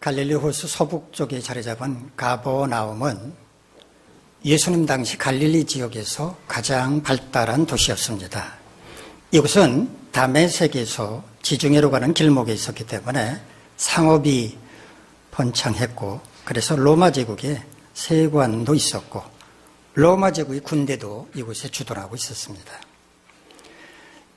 갈릴리 호수 서북 쪽에 자리 잡은 가버나움은 예수님 당시 갈릴리 지역에서 가장 발달한 도시였습니다. 이곳은 다메섹에서 지중해로 가는 길목에 있었기 때문에 상업이 번창했고, 그래서 로마 제국의 세관도 있었고 로마 제국의 군대도 이곳에 주둔하고 있었습니다.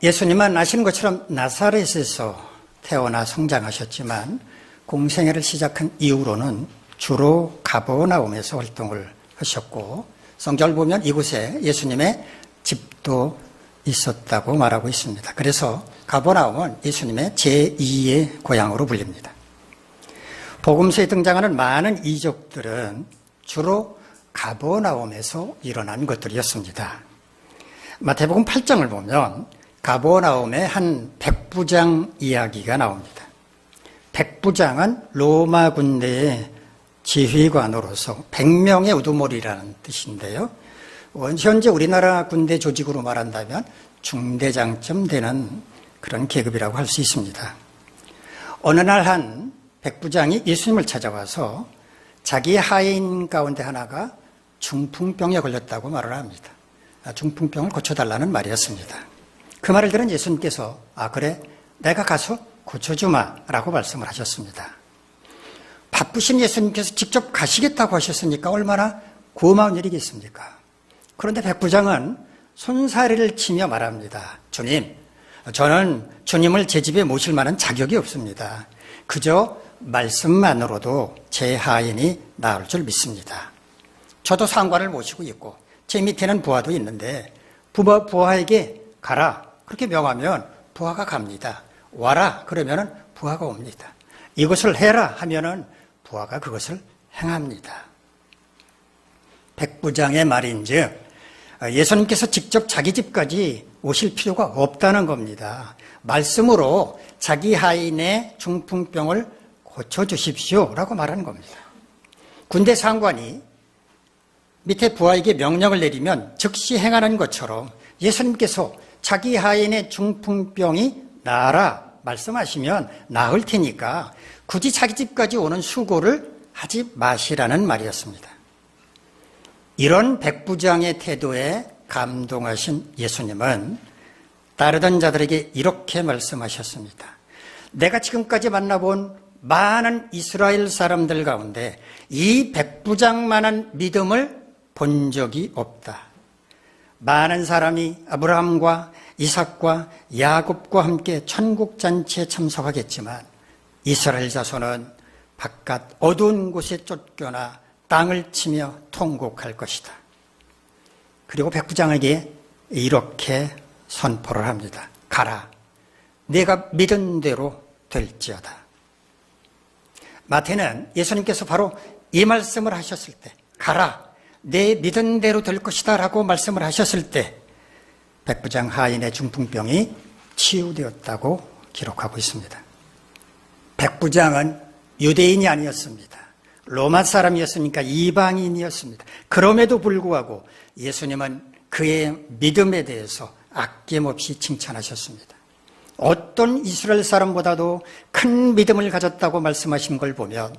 예수님은 아시는 것처럼 나사렛에서 태어나 성장하셨지만 공생애를 시작한 이후로는 주로 가버나움에서 활동을 하셨고, 성경을 보면 이곳에 예수님의 집도 있었다고 말하고 있습니다. 그래서 가버나움은 예수님의 제2의 고향으로 불립니다. 복음서에 등장하는 많은 이적들은 주로 가버나움에서 일어난 것들이었습니다. 마태복음 8장을 보면 가버나움의 한 백부장 이야기가 나옵니다. 백부장은 로마 군대의 지휘관으로서 100명의 우두머리라는 뜻인데요. 현재 우리나라 군대 조직으로 말한다면 중대장쯤 되는 그런 계급이라고 할 수 있습니다. 어느 날 한 백부장이 예수님을 찾아와서 자기 하인 가운데 하나가 중풍병에 걸렸다고 말을 합니다. 중풍병을 고쳐달라는 말이었습니다. 그 말을 들은 예수님께서 그래, 내가 가서 고쳐주마 라고 말씀을 하셨습니다. 바쁘신 예수님께서 직접 가시겠다고 하셨으니까 얼마나 고마운 일이겠습니까? 그런데 백부장은 손사래를 치며 말합니다. 주님, 저는 주님을 제 집에 모실 만한 자격이 없습니다. 그저 말씀만으로도 제 하인이 나을 줄 믿습니다. 저도 상관을 모시고 있고 제 밑에는 부하도 있는데 부하에게 가라 그렇게 명하면 부하가 갑니다. 와라 그러면 부하가 옵니다. 이것을 해라 하면 부하가 그것을 행합니다. 백부장의 말인즉 예수님께서 직접 자기 집까지 오실 필요가 없다는 겁니다. 말씀으로 자기 하인의 중풍병을 고쳐주십시오 라고 말하는 겁니다. 군대 상관이 밑에 부하에게 명령을 내리면 즉시 행하는 것처럼 예수님께서 자기 하인의 중풍병이 나아라 말씀하시면 나을 테니까 굳이 자기 집까지 오는 수고를 하지 마시라는 말이었습니다. 이런 백부장의 태도에 감동하신 예수님은 따르던 자들에게 이렇게 말씀하셨습니다. 내가 지금까지 만나본 많은 이스라엘 사람들 가운데 이 백부장만한 믿음을 본 적이 없다. 많은 사람이 아브라함과 이삭과 야곱과 함께 천국잔치에 참석하겠지만 이스라엘 자손은 바깥 어두운 곳에 쫓겨나 땅을 치며 통곡할 것이다. 그리고 백부장에게 이렇게 선포를 합니다. 가라. 내가 믿은 대로 될지어다. 마태는 예수님께서 바로 이 말씀을 하셨을 때 가라. 내 믿은 대로 될 것이다 라고 말씀을 하셨을 때 백부장 하인의 중풍병이 치유되었다고 기록하고 있습니다. 백부장은 유대인이 아니었습니다. 로마 사람이었으니까 이방인이었습니다. 그럼에도 불구하고 예수님은 그의 믿음에 대해서 아낌없이 칭찬하셨습니다. 어떤 이스라엘 사람보다도 큰 믿음을 가졌다고 말씀하신 걸 보면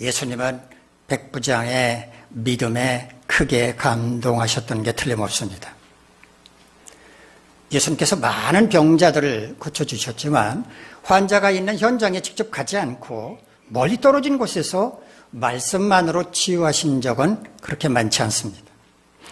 예수님은 백부장의 믿음에 크게 감동하셨던 게 틀림없습니다. 예수님께서 많은 병자들을 고쳐주셨지만 환자가 있는 현장에 직접 가지 않고 멀리 떨어진 곳에서 말씀만으로 치유하신 적은 그렇게 많지 않습니다.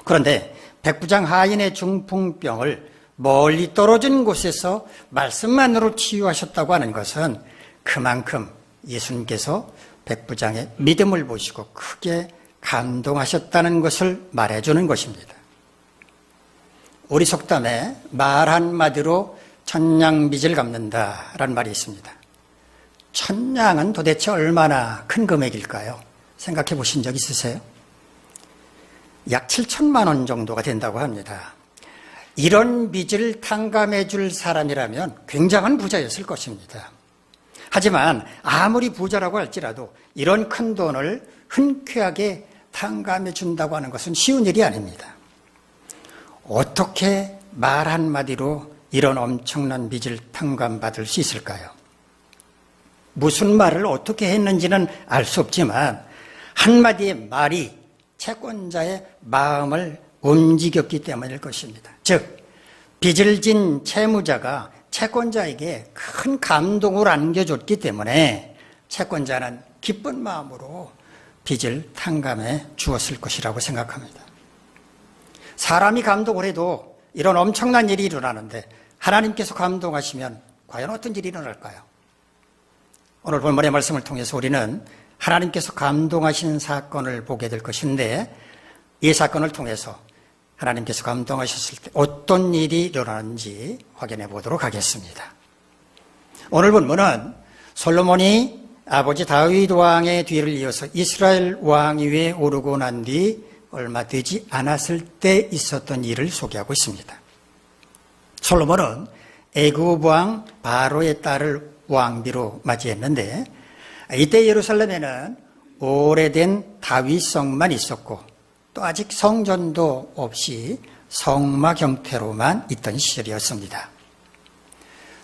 그런데 백부장 하인의 중풍병을 멀리 떨어진 곳에서 말씀만으로 치유하셨다고 하는 것은 그만큼 예수님께서 백부장의 믿음을 보시고 크게 감동하셨다는 것을 말해주는 것입니다. 우리 속담에 말 한마디로 천냥빚을 갚는다라는 말이 있습니다. 천냥은 도대체 얼마나 큰 금액일까요? 생각해 보신 적 있으세요? 약 7천만 원 정도가 된다고 합니다. 이런 빚을 탕감해 줄 사람이라면 굉장한 부자였을 것입니다. 하지만 아무리 부자라고 할지라도 이런 큰 돈을 흔쾌하게 탕감해 준다고 하는 것은 쉬운 일이 아닙니다. 어떻게 말 한마디로 이런 엄청난 빚을 탕감받을 수 있을까요? 무슨 말을 어떻게 했는지는 알 수 없지만 한마디의 말이 채권자의 마음을 움직였기 때문일 것입니다. 즉 빚을 진 채무자가 채권자에게 큰 감동을 안겨줬기 때문에 채권자는 기쁜 마음으로 빚을 탕감해 주었을 것이라고 생각합니다. 사람이 감동을 해도 이런 엄청난 일이 일어나는데 하나님께서 감동하시면 과연 어떤 일이 일어날까요? 오늘 본문의 말씀을 통해서 우리는 하나님께서 감동하신 사건을 보게 될 것인데 이 사건을 통해서 하나님께서 감동하셨을 때 어떤 일이 일어나는지 확인해 보도록 하겠습니다. 오늘 본문은 솔로몬이 아버지 다윗 왕의 뒤를 이어서 이스라엘 왕위에 오르고 난 뒤 얼마 되지 않았을 때 있었던 일을 소개하고 있습니다. 솔로몬은 애굽 왕 바로의 딸을 왕비로 맞이했는데 이때 예루살렘에는 오래된 다윗성만 있었고 또 아직 성전도 없이 성막 형태로만 있던 시절이었습니다.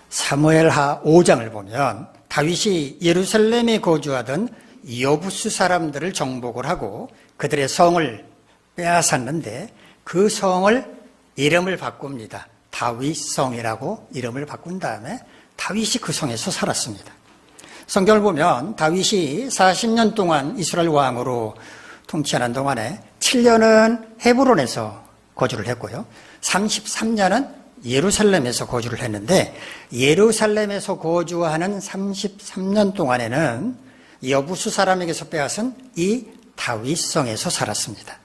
사무엘하 5장을 보면 다윗이 예루살렘에 거주하던 여부스 사람들을 정복을 하고 그들의 성을 빼앗았는데 그 성을 이름을 바꿉니다. 다윗성이라고 이름을 바꾼 다음에 다윗이 그 성에서 살았습니다. 성경을 보면 다윗이 40년 동안 이스라엘 왕으로 통치하는 동안에 7년은 헤브론에서 거주를 했고요. 33년은 예루살렘에서 거주를 했는데 예루살렘에서 거주하는 33년 동안에는 여부수 사람에게서 빼앗은 이 다윗성에서 살았습니다.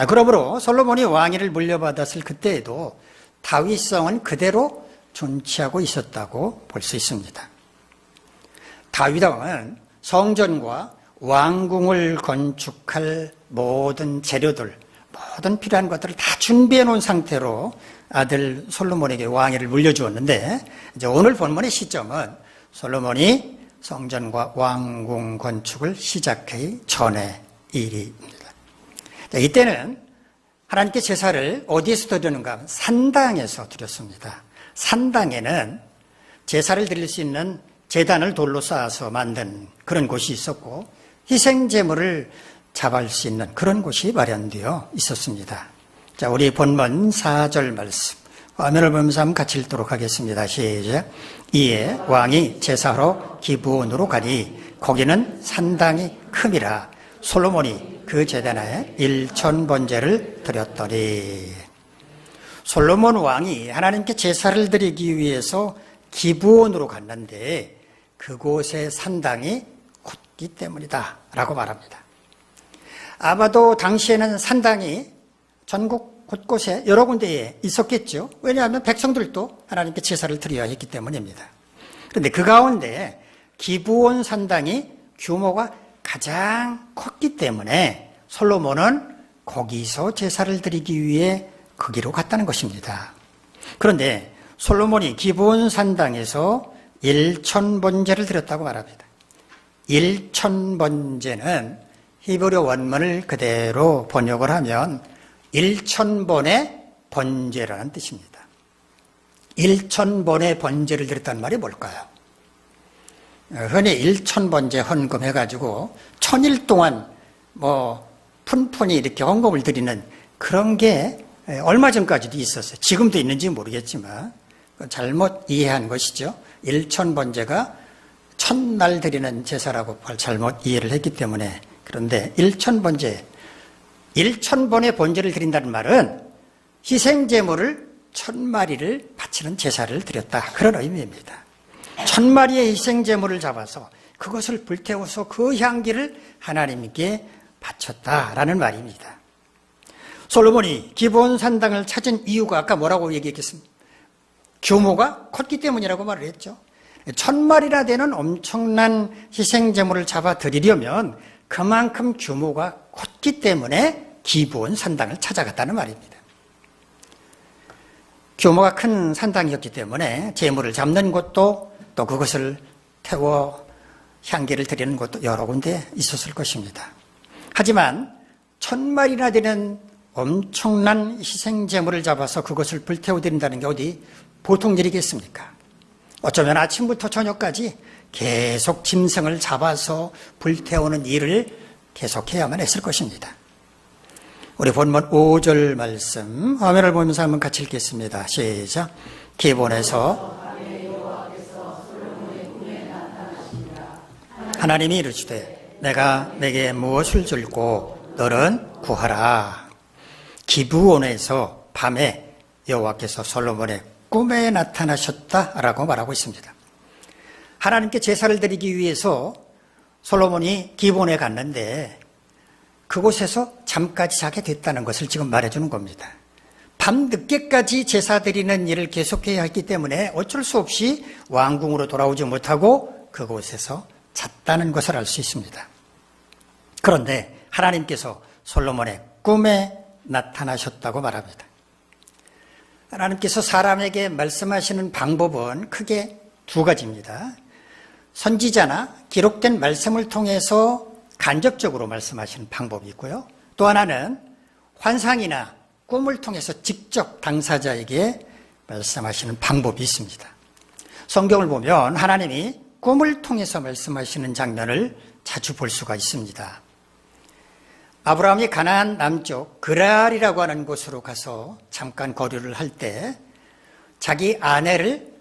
그러므로 솔로몬이 왕위를 물려받았을 그때에도 다윗성은 그대로 존치하고 있었다고 볼 수 있습니다. 다윗 왕은 성전과 왕궁을 건축할 모든 재료들, 모든 필요한 것들을 다 준비해 놓은 상태로 아들 솔로몬에게 왕위를 물려주었는데 이제 오늘 본문의 시점은 솔로몬이 성전과 왕궁 건축을 시작하기 전의 일입니다. 이때는 하나님께 제사를 어디에서 드리는가 하면 산당에서 드렸습니다. 산당에는 제사를 드릴 수 있는 제단을 돌로 쌓아서 만든 그런 곳이 있었고 희생제물을 잡을 수 있는 그런 곳이 마련되어 있었습니다. 자, 우리 본문 4절 말씀 화면을 보면서 한번 같이 읽도록 하겠습니다. 시작. 이에 왕이 제사하러 기브온으로 가니 거기는 산당이 큼이라 솔로몬이 그 제단에 1000번제를 드렸더니 솔로몬 왕이 하나님께 제사를 드리기 위해서 기브온으로 갔는데 그곳의 산당이 컸기 때문이다 라고 말합니다. 아마도 당시에는 산당이 전국 곳곳에 여러 군데에 있었겠죠. 왜냐하면 백성들도 하나님께 제사를 드려야 했기 때문입니다. 그런데 그 가운데 기브온 산당이 규모가 가장 컸기 때문에 솔로몬은 거기서 제사를 드리기 위해 거기로 갔다는 것입니다. 그런데 솔로몬이 기브온 산당에서 1000번제를 드렸다고 말합니다. 1000번제는 히브리 원문을 그대로 번역을 하면 1000번의 번제라는 뜻입니다. 1000번의 번제를 드렸다는 말이 뭘까요? 흔히 1000번제 헌금해가지고 1000일 동안 푼푼히 이렇게 헌금을 드리는 그런 게 얼마 전까지도 있었어요. 지금도 있는지 모르겠지만 잘못 이해한 것이죠. 1000번제가 첫날 드리는 제사라고 잘못 이해를 했기 때문에. 그런데 1000번제, 1000번의 번제를 드린다는 말은 희생제물을 1000마리를 바치는 제사를 드렸다. 그런 의미입니다. 1000마리의 희생제물을 잡아서 그것을 불태워서 그 향기를 하나님께 바쳤다라는 말입니다. 솔로몬이 기브온 산당을 찾은 이유가 아까 뭐라고 얘기했겠습니까? 규모가 컸기 때문이라고 말을 했죠. 1000마리나 되는 엄청난 희생제물을 잡아 드리려면 그만큼 규모가 컸기 때문에 기브온 산당을 찾아갔다는 말입니다. 규모가 큰 산당이었기 때문에 제물을 잡는 곳도 또 그것을 태워 향기를 드리는 곳도 여러 군데 있었을 것입니다. 하지만 1000마리나 되는 엄청난 희생제물을 잡아서 그것을 불태워 드린다는 게 어디 보통 일이겠습니까? 어쩌면 아침부터 저녁까지 계속 짐승을 잡아서 불태우는 일을 계속해야만 했을 것입니다. 우리 본문 5절 말씀 화면을 보면서 한번 같이 읽겠습니다. 시작. 기본에서 하나님이 이르시되 내가 내게 무엇을 줄고 너는 구하라. 기브온에서 밤에 여호와께서 솔로몬의 꿈에 나타나셨다라고 말하고 있습니다. 하나님께 제사를 드리기 위해서 솔로몬이 기브온에 갔는데 그곳에서 잠까지 자게 됐다는 것을 지금 말해주는 겁니다. 밤 늦게까지 제사 드리는 일을 계속해야 했기 때문에 어쩔 수 없이 왕궁으로 돌아오지 못하고 그곳에서 잤다는 것을 알 수 있습니다. 그런데 하나님께서 솔로몬의 꿈에 나타나셨다고 말합니다. 하나님께서 사람에게 말씀하시는 방법은 크게 두 가지입니다. 선지자나 기록된 말씀을 통해서 간접적으로 말씀하시는 방법이 있고요. 또 하나는 환상이나 꿈을 통해서 직접 당사자에게 말씀하시는 방법이 있습니다. 성경을 보면 하나님이 꿈을 통해서 말씀하시는 장면을 자주 볼 수가 있습니다. 아브라함이 가나안 남쪽 그랄이라고 하는 곳으로 가서 잠깐 거류를 할 때 자기 아내를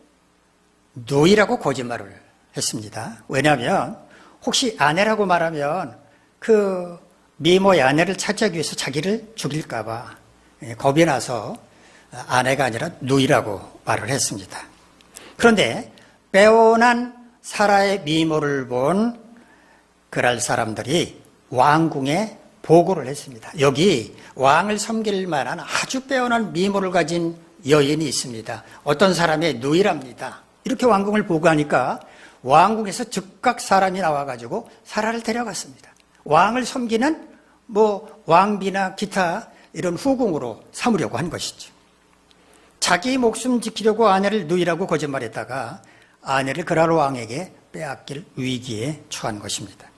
노이라고 거짓말을 했습니다. 왜냐하면 혹시 아내라고 말하면 그 미모의 아내를 찾아기 위해서 자기를 죽일까 봐 겁이 나서 아내가 아니라 누이라고 말을 했습니다. 그런데 빼어난 사라의 미모를 본 그랄 사람들이 왕궁에 보고를 했습니다. 여기 왕을 섬길 만한 아주 빼어난 미모를 가진 여인이 있습니다. 어떤 사람의 누이랍니다. 이렇게 왕궁을 보고하니까 왕궁에서 즉각 사람이 나와가지고 사라를 데려갔습니다. 왕을 섬기는 왕비나 기타 이런 후궁으로 삼으려고 한 것이죠. 자기 목숨 지키려고 아내를 누이라고 거짓말했다가 아내를 그랄 왕에게 빼앗길 위기에 처한 것입니다.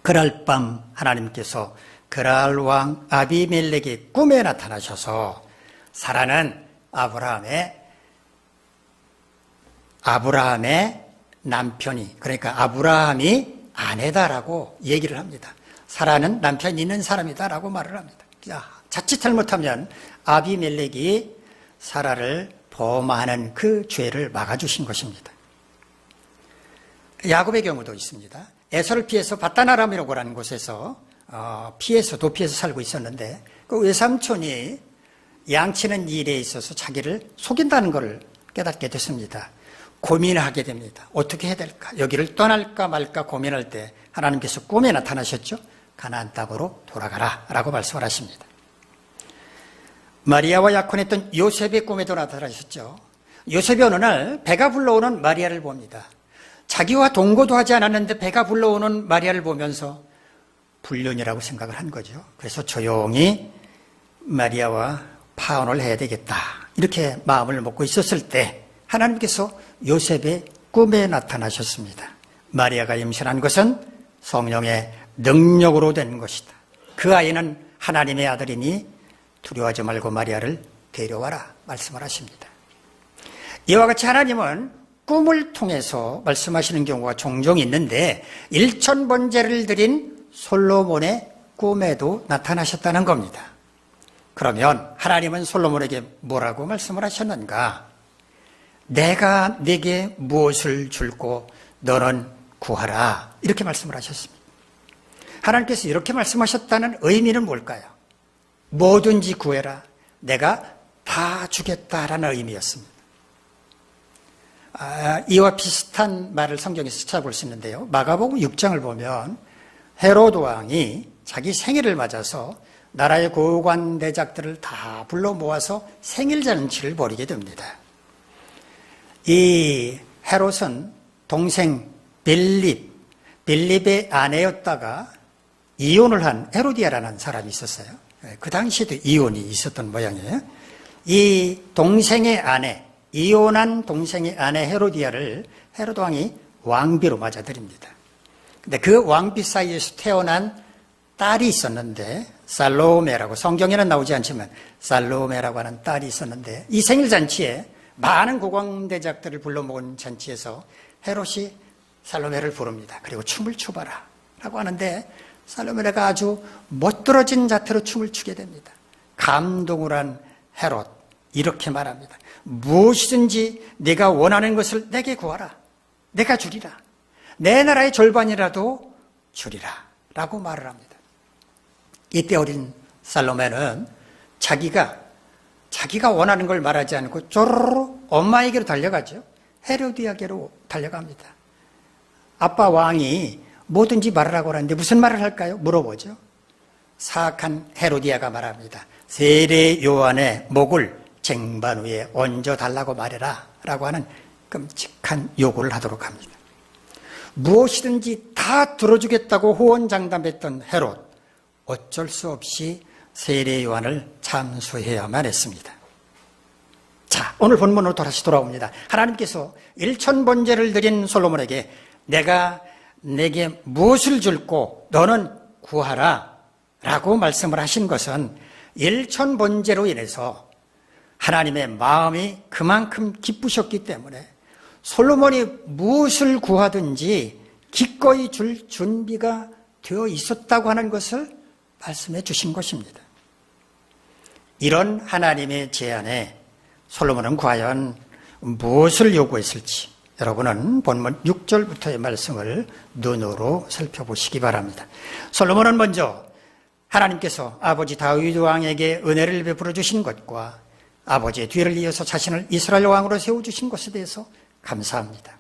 그날 밤 하나님께서 그랄 왕 아비멜렉의 꿈에 나타나셔서 사라는 아브라함의 남편이, 그러니까 아브라함이 아내다라고 얘기를 합니다. 사라는 남편이 있는 사람이다라고 말을 합니다. 자칫 잘못하면 아비멜렉이 사라를 범하는 그 죄를 막아주신 것입니다. 야곱의 경우도 있습니다. 에서를 피해서 바다나람이라고 하는 곳에서 도피해서 살고 있었는데 그 외삼촌이 양치는 일에 있어서 자기를 속인다는 것을 깨닫게 됐습니다. 고민하게 됩니다. 어떻게 해야 될까? 여기를 떠날까 말까 고민할 때 하나님께서 꿈에 나타나셨죠. 가나안 땅으로 돌아가라 라고 말씀을 하십니다. 마리아와 약혼했던 요셉의 꿈에도 나타나셨죠. 요셉이 어느 날 배가 불러오는 마리아를 봅니다. 자기와 동거도 하지 않았는데 배가 불러오는 마리아를 보면서 불륜이라고 생각을 한 거죠. 그래서 조용히 마리아와 파혼을 해야 되겠다 이렇게 마음을 먹고 있었을 때 하나님께서 요셉의 꿈에 나타나셨습니다. 마리아가 임신한 것은 성령의 능력으로 된 것이다. 그 아이는 하나님의 아들이니 두려워하지 말고 마리아를 데려와라 말씀을 하십니다. 이와 같이 하나님은 꿈을 통해서 말씀하시는 경우가 종종 있는데 일천번제를 드린 솔로몬의 꿈에도 나타나셨다는 겁니다. 그러면 하나님은 솔로몬에게 뭐라고 말씀을 하셨는가? 내가 네게 무엇을 줄고 너는 구하라 이렇게 말씀을 하셨습니다. 하나님께서 이렇게 말씀하셨다는 의미는 뭘까요? 뭐든지 구해라. 내가 다 주겠다라는 의미였습니다. 이와 비슷한 말을 성경에서 찾아볼 수 있는데요. 마가복음 6장을 보면 헤로드 왕이 자기 생일을 맞아서 나라의 고관 대작들을 다 불러 모아서 생일 잔치를 벌이게 됩니다. 이 헤롯은 동생 빌립의 아내였다가 이혼을 한 헤로디아라는 사람이 있었어요. 그 당시에도 이혼이 있었던 모양이에요. 이 동생의 아내, 이혼한 동생의 아내 헤로디아를 헤로드 왕이 왕비로 맞아들입니다. 근데 그 왕비 사이에서 태어난 딸이 있었는데 살로메라고, 성경에는 나오지 않지만 살로메라고 하는 딸이 있었는데 이 생일 잔치에 많은 고관대작들을 불러 모은 잔치에서 헤롯이 살로메를 부릅니다. 그리고 춤을 춰봐라 라고 하는데 살로메가 아주 멋들어진 자태로 춤을 추게 됩니다. 감동을 한 헤롯 이렇게 말합니다. 무엇이든지 네가 원하는 것을 내게 구하라. 내가 주리라. 내 나라의 절반이라도 주리라 라고 말을 합니다. 이때 어린 살로메는 자기가 원하는 걸 말하지 않고 쪼르르 엄마에게로 달려가죠. 헤로디아에게로 달려갑니다. 아빠 왕이 뭐든지 말하라고 하는데 무슨 말을 할까요? 물어보죠. 사악한 헤로디아가 말합니다. 세례 요한의 목을 쟁반 위에 얹어달라고 말해라 라고 하는 끔찍한 요구를 하도록 합니다. 무엇이든지 다 들어주겠다고 호언장담했던 헤롯, 어쩔 수 없이 세례 요한을 참수해야만 했습니다. 자, 오늘 본문으로 다시 돌아옵니다. 하나님께서 일천번제를 드린 솔로몬에게 내가 내게 무엇을 줄고 너는 구하라 라고 말씀을 하신 것은 일천번제로 인해서 하나님의 마음이 그만큼 기쁘셨기 때문에 솔로몬이 무엇을 구하든지 기꺼이 줄 준비가 되어 있었다고 하는 것을 말씀해 주신 것입니다. 이런 하나님의 제안에 솔로몬은 과연 무엇을 요구했을지 여러분은 본문 6절부터의 말씀을 눈으로 살펴보시기 바랍니다. 솔로몬은 먼저 하나님께서 아버지 다윗 왕에게 은혜를 베풀어 주신 것과 아버지의 뒤를 이어서 자신을 이스라엘 왕으로 세워주신 것에 대해서 감사합니다.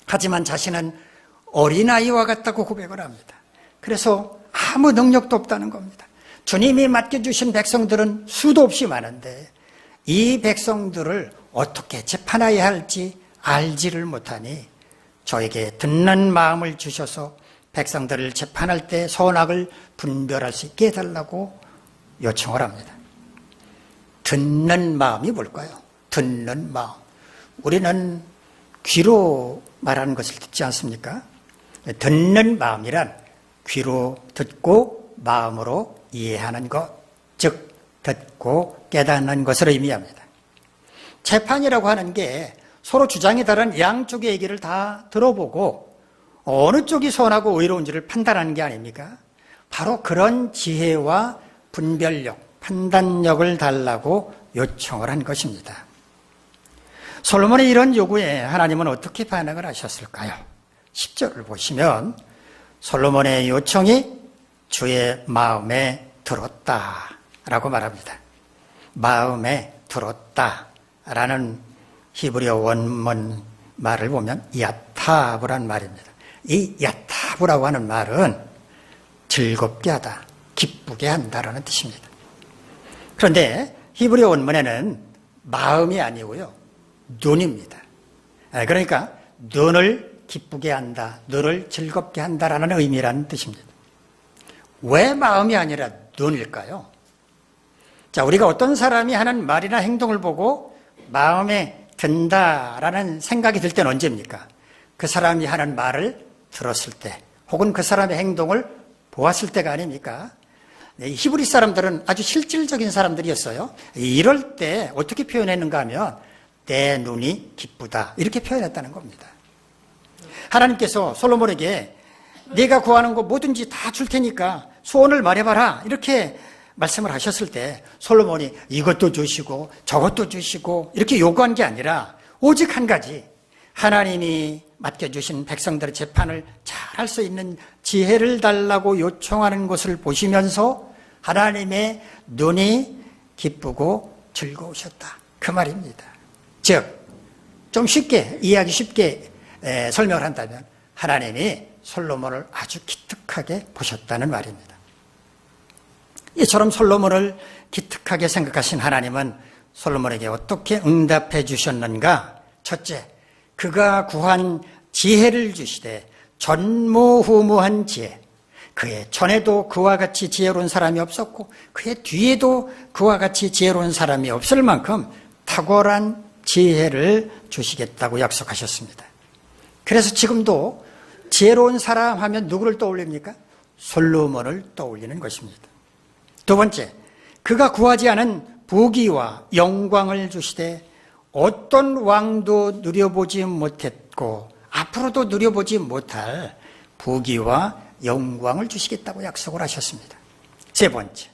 하지만 자신은 어린아이와 같다고 고백을 합니다. 그래서 아무 능력도 없다는 겁니다. 주님이 맡겨주신 백성들은 수도 없이 많은데 이 백성들을 어떻게 재판해야 할지 알지를 못하니 저에게 듣는 마음을 주셔서 백성들을 재판할 때 선악을 분별할 수 있게 해달라고 요청을 합니다. 듣는 마음이 뭘까요? 듣는 마음. 우리는 귀로 말하는 것을 듣지 않습니까? 듣는 마음이란 귀로 듣고 마음으로 이해하는 것, 즉 듣고 깨닫는 것을 의미합니다. 재판이라고 하는 게 서로 주장이 다른 양쪽의 얘기를 다 들어보고 어느 쪽이 선하고 의로운지를 판단하는 게 아닙니까? 바로 그런 지혜와 분별력, 판단력을 달라고 요청을 한 것입니다. 솔로몬의 이런 요구에 하나님은 어떻게 반응을 하셨을까요? 10절을 보시면 솔로몬의 요청이 주의 마음에 들었다라고 말합니다. 마음에 들었다라는 히브리어 원문 말을 보면 야타브란 말입니다. 이 야타브라고 하는 말은 즐겁게 하다, 기쁘게 한다라는 뜻입니다. 그런데 히브리어 원문에는 마음이 아니고요, 눈입니다. 그러니까 눈을 기쁘게 한다, 눈을 즐겁게 한다라는 의미라는 뜻입니다. 왜 마음이 아니라 눈일까요? 자, 우리가 어떤 사람이 하는 말이나 행동을 보고 마음에 든다라는 생각이 들 때는 언제입니까? 그 사람이 하는 말을 들었을 때, 혹은 그 사람의 행동을 보았을 때가 아닙니까? 히브리 사람들은 아주 실질적인 사람들이었어요. 이럴 때 어떻게 표현했는가 하면 내 눈이 기쁘다, 이렇게 표현했다는 겁니다. 하나님께서 솔로몬에게 네가 구하는 거 뭐든지 다 줄 테니까 소원을 말해봐라, 이렇게 말씀을 하셨을 때 솔로몬이 이것도 주시고 저것도 주시고 이렇게 요구한 게 아니라 오직 한 가지, 하나님이 맡겨주신 백성들의 재판을 잘 할 수 있는 지혜를 달라고 요청하는 것을 보시면서 하나님의 눈이 기쁘고 즐거우셨다, 그 말입니다. 즉, 좀 쉽게, 이해하기 쉽게 설명을 한다면 하나님이 솔로몬을 아주 기특하게 보셨다는 말입니다. 이처럼 솔로몬을 기특하게 생각하신 하나님은 솔로몬에게 어떻게 응답해 주셨는가? 첫째, 그가 구한 지혜를 주시되 전무후무한 지혜, 그의 전에도 그와 같이 지혜로운 사람이 없었고 그의 뒤에도 그와 같이 지혜로운 사람이 없을 만큼 탁월한 지혜를 주시겠다고 약속하셨습니다. 그래서 지금도 지혜로운 사람 하면 누구를 떠올립니까? 솔로몬을 떠올리는 것입니다. 두 번째, 그가 구하지 않은 부귀와 영광을 주시되 어떤 왕도 누려보지 못했고 앞으로도 누려보지 못할 부귀와 영광을 주시겠다고 약속을 하셨습니다. 세 번째,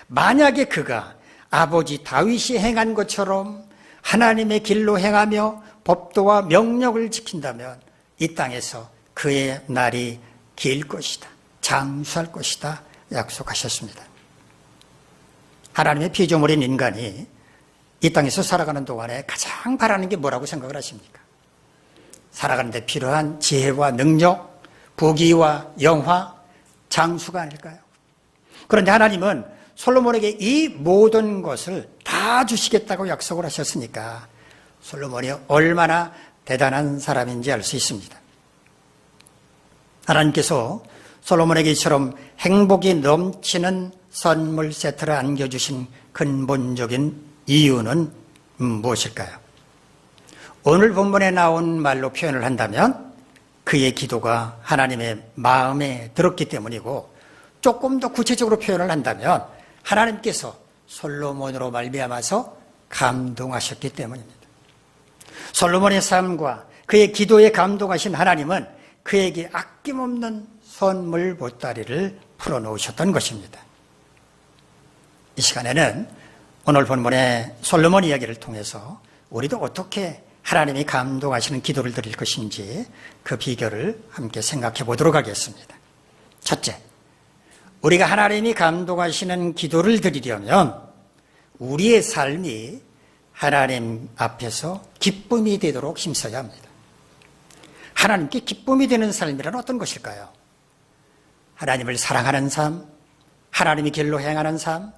만약에 그가 아버지 다윗이 행한 것처럼 하나님의 길로 행하며 법도와 명령을 지킨다면 이 땅에서 그의 날이 길 것이다. 장수할 것이다. 약속하셨습니다. 하나님의 피조물인 인간이 이 땅에서 살아가는 동안에 가장 바라는 게 뭐라고 생각을 하십니까? 살아가는 데 필요한 지혜와 능력, 부귀와 영화, 장수가 아닐까요? 그런데 하나님은 솔로몬에게 이 모든 것을 다 주시겠다고 약속을 하셨으니까 솔로몬이 얼마나 대단한 사람인지 알 수 있습니다. 하나님께서 솔로몬에게 이처럼 행복이 넘치는 선물 세트를 안겨주신 근본적인 이유는 무엇일까요? 오늘 본문에 나온 말로 표현을 한다면 그의 기도가 하나님의 마음에 들었기 때문이고, 조금 더 구체적으로 표현을 한다면 하나님께서 솔로몬으로 말미암아서 감동하셨기 때문입니다. 솔로몬의 삶과 그의 기도에 감동하신 하나님은 그에게 아낌없는 선물 보따리를 풀어놓으셨던 것입니다. 이 시간에는 오늘 본문의 솔로몬 이야기를 통해서 우리도 어떻게 하나님이 감동하시는 기도를 드릴 것인지 그 비결을 함께 생각해 보도록 하겠습니다. 첫째, 우리가 하나님이 감동하시는 기도를 드리려면 우리의 삶이 하나님 앞에서 기쁨이 되도록 힘써야 합니다. 하나님께 기쁨이 되는 삶이란 어떤 것일까요? 하나님을 사랑하는 삶, 하나님의 길로 행하는 삶,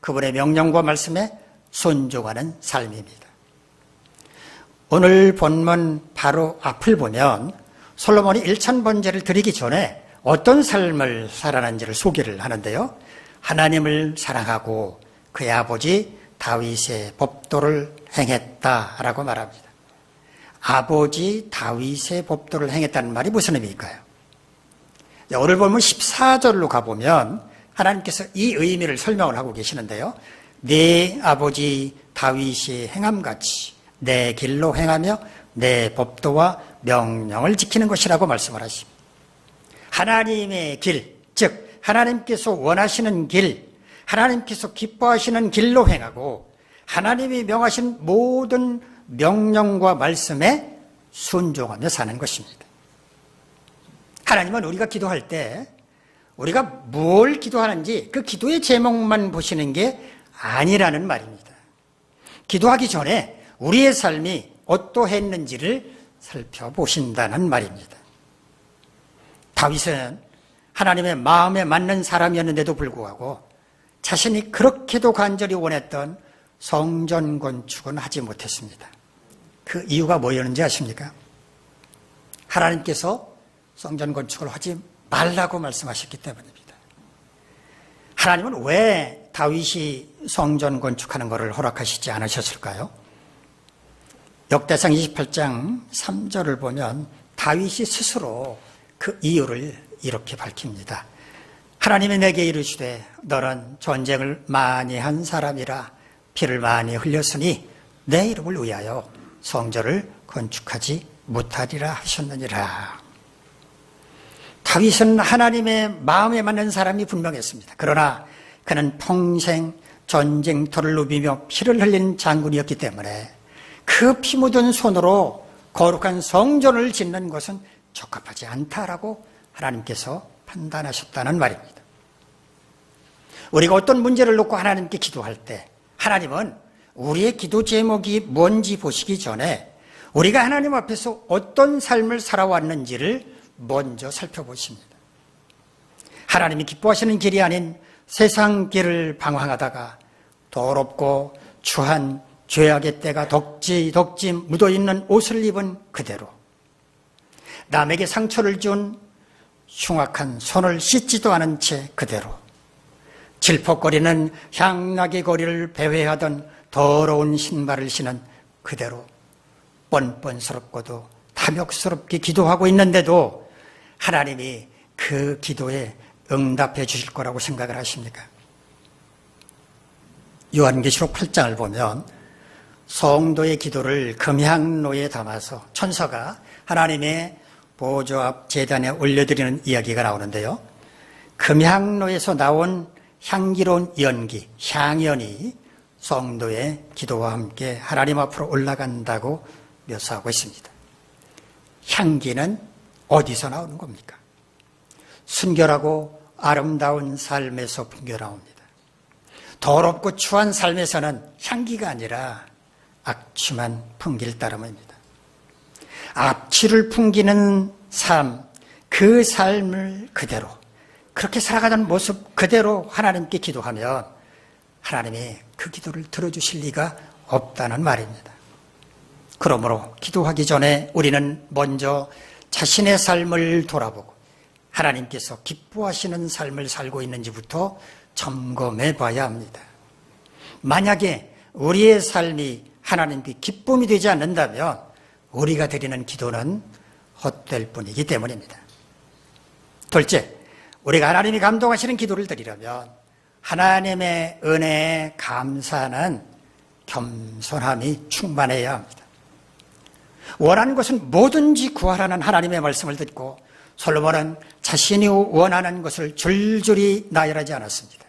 그분의 명령과 말씀에 순종하는 삶입니다. 오늘 본문 바로 앞을 보면 솔로몬이 1000번제를 드리기 전에 어떤 삶을 살아난지를 소개를 하는데요. 하나님을 사랑하고 그의 아버지 다윗의 법도를 행했다라고 말합니다. 아버지 다윗의 법도를 행했다는 말이 무슨 의미일까요? 오늘 본문 14절로 가보면 하나님께서 이 의미를 설명을 하고 계시는데요. 내 아버지 다윗이 행함같이 내 길로 행하며 내 법도와 명령을 지키는 것이라고 말씀을 하십니다. 하나님의 길, 즉 하나님께서 원하시는 길, 하나님께서 기뻐하시는 길로 행하고 하나님이 명하신 모든 명령과 말씀에 순종하며 사는 것입니다. 하나님은 우리가 기도할 때 우리가 뭘 기도하는지 그 기도의 제목만 보시는 게 아니라는 말입니다. 기도하기 전에 우리의 삶이 어떠했는지를 살펴보신다는 말입니다. 다윗은 하나님의 마음에 맞는 사람이었는데도 불구하고 자신이 그렇게도 간절히 원했던 성전 건축은 하지 못했습니다. 그 이유가 뭐였는지 아십니까? 하나님께서 성전 건축을 하지 말라고 말씀하셨기 때문입니다. 하나님은 왜 다윗이 성전 건축하는 것을 허락하시지 않으셨을까요? 역대상 28장 3절을 보면 다윗이 스스로 그 이유를 이렇게 밝힙니다. 하나님이 내게 이르시되 너는 전쟁을 많이 한 사람이라 피를 많이 흘렸으니 내 이름을 위하여 성전을 건축하지 못하리라 하셨느니라. 다윗은 하나님의 마음에 맞는 사람이 분명했습니다. 그러나 그는 평생 전쟁터를 누비며 피를 흘린 장군이었기 때문에 그 피 묻은 손으로 거룩한 성전을 짓는 것은 적합하지 않다라고 하나님께서 판단하셨다는 말입니다. 우리가 어떤 문제를 놓고 하나님께 기도할 때 하나님은 우리의 기도 제목이 뭔지 보시기 전에 우리가 하나님 앞에서 어떤 삶을 살아왔는지를 먼저 살펴보십니다. 하나님이 기뻐하시는 길이 아닌 세상 길을 방황하다가 더럽고 추한 죄악의 때가 덕지 묻어있는 옷을 입은 그대로, 남에게 상처를 준 흉악한 손을 씻지도 않은 채 그대로, 질퍽거리는 향락의 거리를 배회하던 더러운 신발을 신은 그대로 뻔뻔스럽고도 탐욕스럽게 기도하고 있는데도 하나님이 그 기도에 응답해 주실 거라고 생각을 하십니까? 요한계시록 8장을 보면 성도의 기도를 금향로에 담아서 천사가 하나님의 보좌 앞 제단에 올려드리는 이야기가 나오는데요. 금향로에서 나온 향기로운 연기, 향연이 성도의 기도와 함께 하나님 앞으로 올라간다고 묘사하고 있습니다. 향기는 어디서 나오는 겁니까? 순결하고 아름다운 삶에서 풍겨나옵니다. 더럽고 추한 삶에서는 향기가 아니라 악취만 풍길 따름입니다. 악취를 풍기는 삶, 그 삶을 그대로, 그렇게 살아가는 모습 그대로 하나님께 기도하면 하나님이 그 기도를 들어주실 리가 없다는 말입니다. 그러므로 기도하기 전에 우리는 먼저 자신의 삶을 돌아보고 하나님께서 기뻐하시는 삶을 살고 있는지부터 점검해 봐야 합니다. 만약에 우리의 삶이 하나님께 기쁨이 되지 않는다면 우리가 드리는 기도는 헛될 뿐이기 때문입니다. 둘째, 우리가 하나님이 감동하시는 기도를 드리려면 하나님의 은혜에 감사하는 겸손함이 충만해야 합니다. 원하는 것은 뭐든지 구하라는 하나님의 말씀을 듣고 솔로몬은 자신이 원하는 것을 줄줄이 나열하지 않았습니다.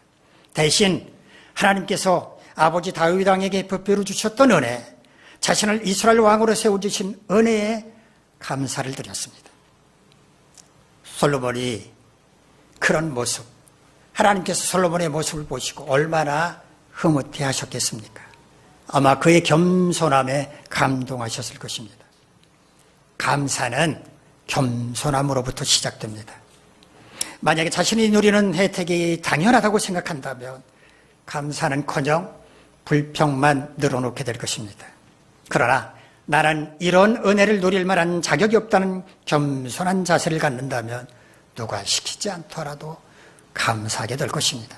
대신 하나님께서 아버지 다윗 왕에게 법궤로 주셨던 은혜, 자신을 이스라엘 왕으로 세워주신 은혜에 감사를 드렸습니다. 솔로몬이 그런 모습, 하나님께서 솔로몬의 모습을 보시고 얼마나 흐뭇해 하셨겠습니까? 아마 그의 겸손함에 감동하셨을 것입니다. 감사는 겸손함으로부터 시작됩니다. 만약에 자신이 누리는 혜택이 당연하다고 생각한다면 감사는커녕 불평만 늘어놓게 될 것입니다. 그러나 나는 이런 은혜를 누릴 만한 자격이 없다는 겸손한 자세를 갖는다면 누가 시키지 않더라도 감사하게 될 것입니다.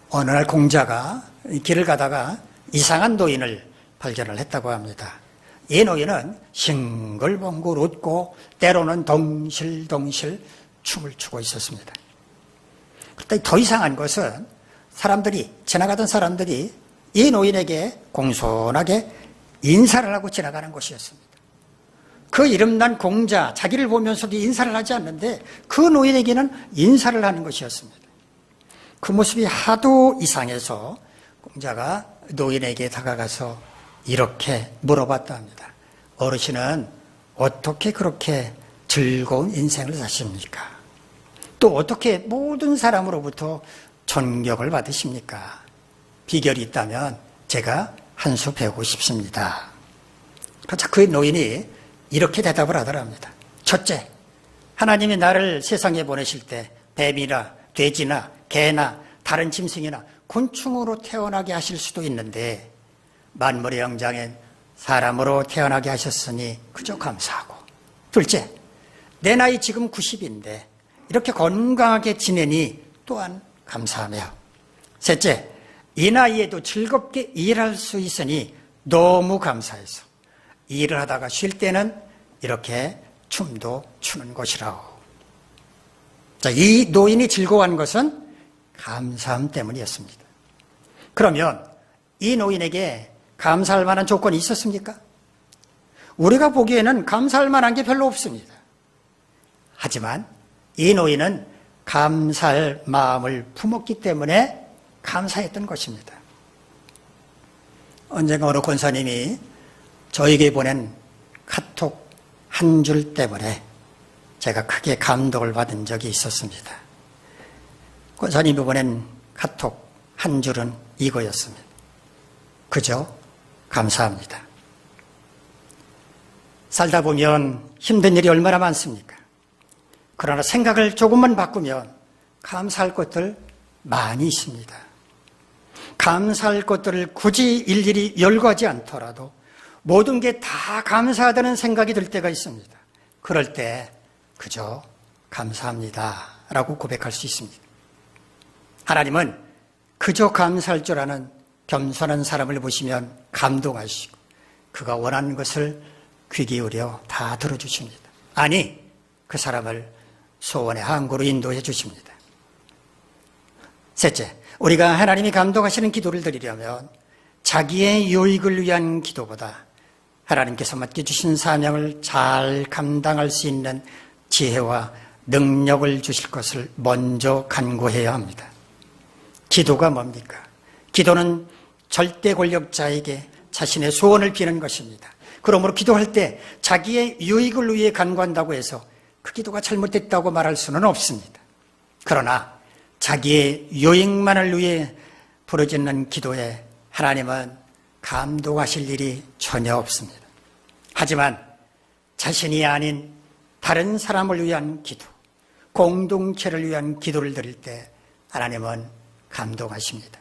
어느 날 공자가 길을 가다가 이상한 노인을 발견을 했다고 합니다. 이 노인은 싱글벙글 웃고 때로는 덩실덩실 춤을 추고 있었습니다. 그때 더 이상한 것은 지나가던 사람들이 이 노인에게 공손하게 인사를 하고 지나가는 것이었습니다. 그 이름난 공자, 자기를 보면서도 인사를 하지 않는데 그 노인에게는 인사를 하는 것이었습니다. 그 모습이 하도 이상해서 공자가 노인에게 다가가서 이렇게 물어봤다 합니다. 어르신은 어떻게 그렇게 즐거운 인생을 사십니까? 또 어떻게 모든 사람으로부터 존경을 받으십니까? 비결이 있다면 제가 한 수 배우고 싶습니다. 그러자 그 노인이 이렇게 대답을 하더랍니다. 첫째, 하나님이 나를 세상에 보내실 때 뱀이나 돼지나 개나 다른 짐승이나 곤충으로 태어나게 하실 수도 있는데 만물의 영장엔 사람으로 태어나게 하셨으니 그저 감사하고, 둘째, 내 나이 지금 90인데 이렇게 건강하게 지내니 또한 감사하며, 셋째, 이 나이에도 즐겁게 일할 수 있으니 너무 감사해서 일을 하다가 쉴 때는 이렇게 춤도 추는 것이라고. 자, 이 노인이 즐거워한 것은 감사함 때문이었습니다. 그러면 이 노인에게 감사할 만한 조건이 있었습니까? 우리가 보기에는 감사할 만한 게 별로 없습니다. 하지만 이 노인은 감사할 마음을 품었기 때문에 감사했던 것입니다. 언젠가 어느 권사님이 저에게 보낸 카톡 한 줄 때문에 제가 크게 감동을 받은 적이 있었습니다. 권사님이 보낸 카톡 한 줄은 이거였습니다. 그저 감사합니다. 살다 보면 힘든 일이 얼마나 많습니까? 그러나 생각을 조금만 바꾸면 감사할 것들 많이 있습니다. 감사할 것들을 굳이 일일이 열거하지 않더라도 모든 게 다 감사하다는 생각이 들 때가 있습니다. 그럴 때 그저 감사합니다 라고 고백할 수 있습니다. 하나님은 그저 감사할 줄 아는 겸손한 사람을 보시면 감동하시고 그가 원하는 것을 귀 기울여 다 들어주십니다. 아니, 그 사람을 소원의 항구로 인도해 주십니다. 셋째, 우리가 하나님이 감동하시는 기도를 드리려면 자기의 유익을 위한 기도보다 하나님께서 맡겨주신 사명을 잘 감당할 수 있는 지혜와 능력을 주실 것을 먼저 간구해야 합니다. 기도가 뭡니까? 기도는 절대 권력자에게 자신의 소원을 비는 것입니다. 그러므로 기도할 때 자기의 유익을 위해 간구한다고 해서 그 기도가 잘못됐다고 말할 수는 없습니다. 그러나 자기의 유익만을 위해 부르짖는 기도에 하나님은 감동하실 일이 전혀 없습니다. 하지만 자신이 아닌 다른 사람을 위한 기도, 공동체를 위한 기도를 드릴 때 하나님은 감동하십니다.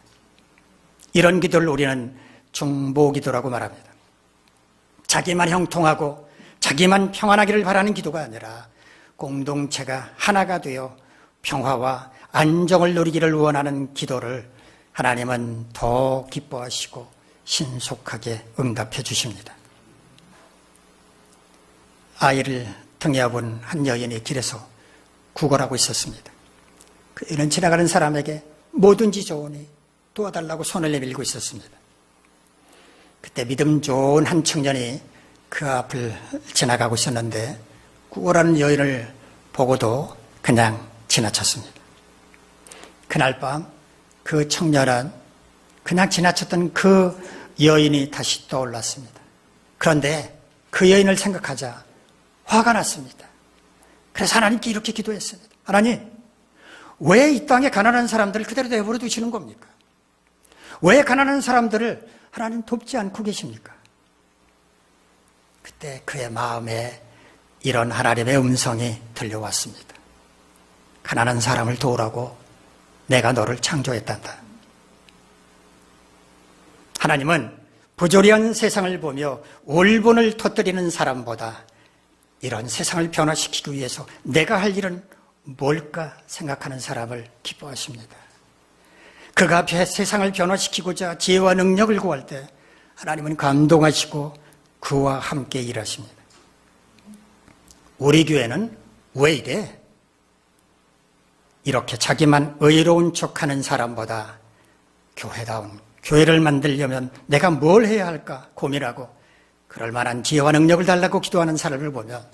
이런 기도를 우리는 중보기도라고 말합니다. 자기만 형통하고 자기만 평안하기를 바라는 기도가 아니라 공동체가 하나가 되어 평화와 안정을 누리기를 원하는 기도를 하나님은 더 기뻐하시고 신속하게 응답해 주십니다. 아이를 등에 업은 한 여인이 길에서 구걸하고 있었습니다. 그 여인은 지나가는 사람에게 뭐든지 좋으니 도와달라고 손을 내밀고 있었습니다. 그때 믿음 좋은 한 청년이 그 앞을 지나가고 있었는데 구걸하는 여인을 보고도 그냥 지나쳤습니다. 그날 밤 그 청년은 그냥 지나쳤던 그 여인이 다시 떠올랐습니다. 그런데 그 여인을 생각하자 화가 났습니다. 그래서 하나님께 이렇게 기도했습니다. 하나님, 왜 이 땅에 가난한 사람들을 그대로 내버려 두시는 겁니까? 왜 가난한 사람들을 하나님 돕지 않고 계십니까? 그때 그의 마음에 이런 하나님의 음성이 들려왔습니다. 가난한 사람을 도우라고 내가 너를 창조했단다. 하나님은 부조리한 세상을 보며 울분을 터뜨리는 사람보다 이런 세상을 변화시키기 위해서 내가 할 일은 뭘까 생각하는 사람을 기뻐하십니다. 그가 세상을 변화시키고자 지혜와 능력을 구할 때 하나님은 감동하시고 그와 함께 일하십니다. 우리 교회는 왜 이래? 이렇게 자기만 의로운 척하는 사람보다 교회다운 교회를 만들려면 내가 뭘 해야 할까 고민하고 그럴 만한 지혜와 능력을 달라고 기도하는 사람을 보면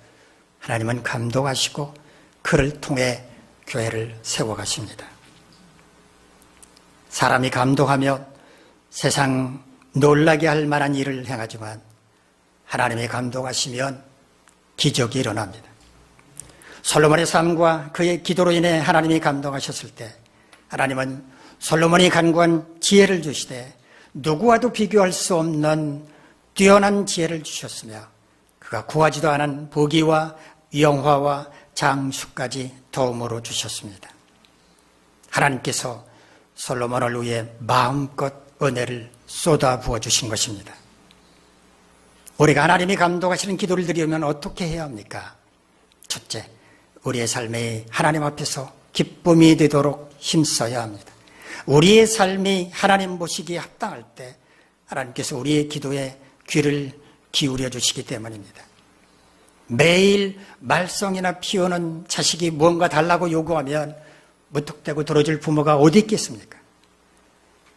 하나님은 감동하시고 그를 통해 교회를 세워가십니다. 사람이 감동하면 세상 놀라게 할 만한 일을 행하지만 하나님이 감동하시면 기적이 일어납니다. 솔로몬의 삶과 그의 기도로 인해 하나님이 감동하셨을 때 하나님은 솔로몬이 간구한 지혜를 주시되 누구와도 비교할 수 없는 뛰어난 지혜를 주셨으며 그가 구하지도 않은 부귀와 영화와 장수까지 도움으로 주셨습니다. 하나님께서 솔로몬을 위해 마음껏 은혜를 쏟아 부어 주신 것입니다. 우리가 하나님이 감동하시는 기도를 드리려면 어떻게 해야 합니까? 첫째, 우리의 삶이 하나님 앞에서 기쁨이 되도록 힘써야 합니다. 우리의 삶이 하나님 보시기에 합당할 때 하나님께서 우리의 기도에 귀를 기울여 주시기 때문입니다. 매일 말썽이나 피우는 자식이 무언가 달라고 요구하면 무턱대고 들어줄 부모가 어디 있겠습니까?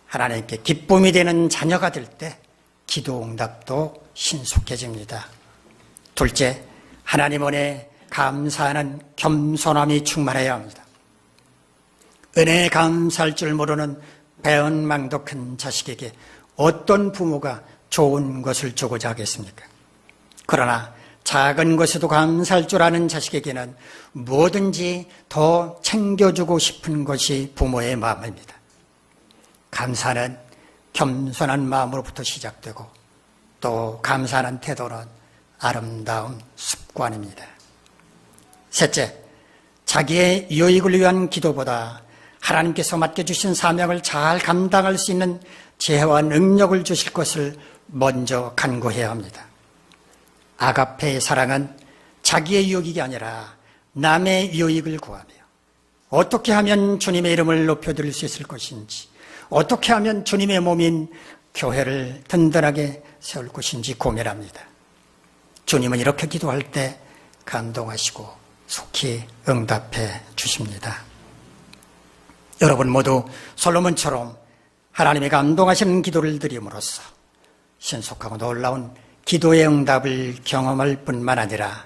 하나님께 기쁨이 되는 자녀가 될 때 기도 응답도 신속해집니다. 둘째, 하나님 은혜에 감사하는 겸손함이 충만해야 합니다. 은혜에 감사할 줄 모르는 배은망덕한 자식에게 어떤 부모가 좋은 것을 주고자 하겠습니까? 그러나 작은 것에도 감사할 줄 아는 자식에게는 뭐든지 더 챙겨주고 싶은 것이 부모의 마음입니다. 감사는 겸손한 마음으로부터 시작되고 또 감사하는 태도는 아름다운 습관입니다. 셋째, 자기의 유익을 위한 기도보다 하나님께서 맡겨주신 사명을 잘 감당할 수 있는 지혜와 능력을 주실 것을 먼저 간구해야 합니다. 아가페의 사랑은 자기의 유익이 아니라 남의 유익을 구하며 어떻게 하면 주님의 이름을 높여드릴 수 있을 것인지, 어떻게 하면 주님의 몸인 교회를 든든하게 세울 것인지 고민합니다. 주님은 이렇게 기도할 때 감동하시고 속히 응답해 주십니다. 여러분 모두 솔로몬처럼 하나님의 감동하시는 기도를 드림으로써 신속하고 놀라운 기도의 응답을 경험할 뿐만 아니라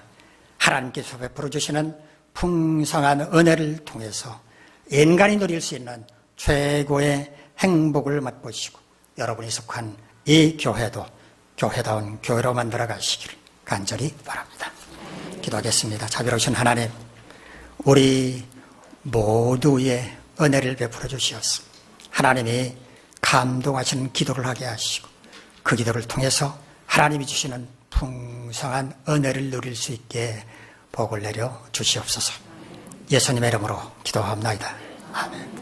하나님께서 베풀어 주시는 풍성한 은혜를 통해서 인간이 누릴 수 있는 최고의 행복을 맛보시고 여러분이 속한 이 교회도 교회다운 교회로 만들어 가시기를 간절히 바랍니다. 기도하겠습니다. 자비로우신 하나님, 우리 모두의 은혜를 베풀어 주시옵소서. 하나님이 감동하시는 기도를 하게 하시고 그 기도를 통해서 하나님이 주시는 풍성한 은혜를 누릴 수 있게 복을 내려 주시옵소서. 예수님의 이름으로 기도합니다. 아멘.